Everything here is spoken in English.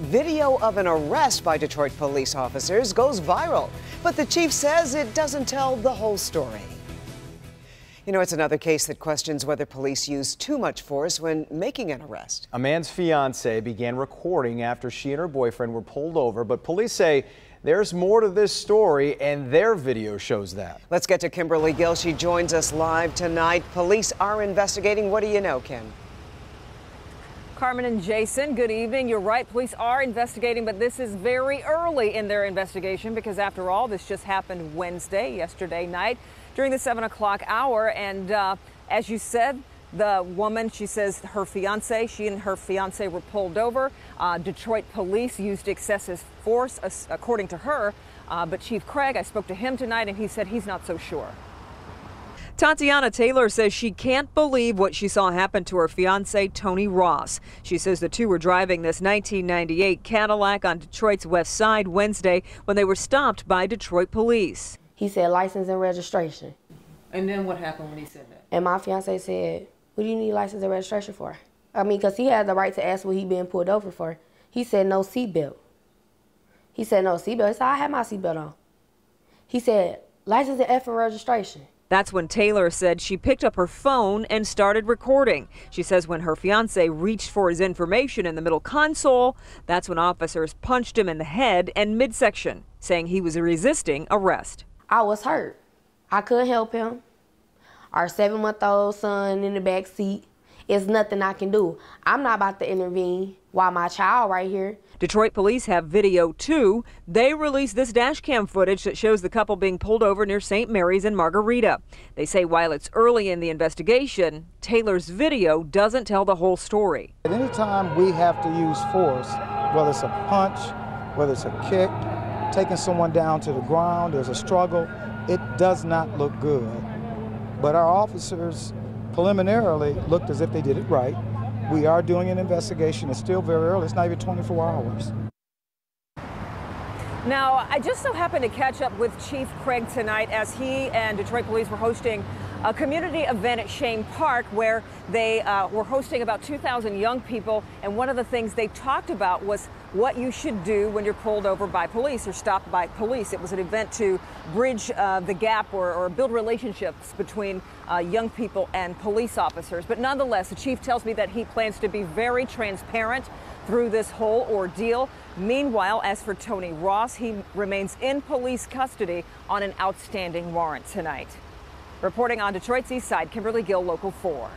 Video of an arrest by Detroit police officers goes viral, but the chief says it doesn't tell the whole story. You know, it's another case that questions whether police use too much force when making an arrest. A man's fiancée began recording after she and her boyfriend were pulled over, but police say there's more to this story, and their video shows that. Let's get to Kimberly Gill. She joins us live tonight. Police are investigating. What do you know, Kim? Carmen and Jason, good evening. You're right, police are investigating, but this is very early in their investigation because, after all, this just happened yesterday night, during the 7 o'clock hour. And as you said, the woman, she says she and her fiance were pulled over. Detroit police used excessive force, according to her. But Chief Craig, I spoke to him tonight, and he said he's not so sure. Tatiana Taylor says she can't believe what she saw happen to her fiancé, Tony Ross. She says the two were driving this 1998 Cadillac on Detroit's west side Wednesday when they were stopped by Detroit police. He said license and registration. And then what happened when he said that? And my fiancé said, what do you need license and registration for? I mean, because he had the right to ask what he been pulled over for. He said no seatbelt. He said no seatbelt. He said, I had my seatbelt on. He said license and F and registration. That's when Taylor said she picked up her phone and started recording. She says when her fiancé reached for his information in the middle console, that's when officers punched him in the head and midsection, saying he was resisting arrest. I was hurt. I couldn't help him. Our 7-month-old son in the back seat. It's nothing I can do. I'm not about to intervene while my child right here. Detroit police have video too. They released this dash cam footage that shows the couple being pulled over near St. Mary's and Margarita. They say while it's early in the investigation, Taylor's video doesn't tell the whole story. At any time we have to use force, whether it's a punch, whether it's a kick, taking someone down to the ground, there's a struggle, it does not look good. But our officers preliminarily looked as if they did it right. We are doing an investigation. It's still very early. It's not even 24 hours. Now, I just so happened to catch up with Chief Craig tonight as he and Detroit police were hosting a community event at Shane Park where they were hosting about 2,000 young people. And one of the things they talked about was what you should do when you're pulled over by police or stopped by police. It was an event to bridge the gap or build relationships between young people and police officers. But nonetheless, the chief tells me that he plans to be very transparent through this whole ordeal. Meanwhile, as for Tony Ross, he remains in police custody on an outstanding warrant tonight. Reporting on Detroit's East Side, Kimberly Gill, Local 4.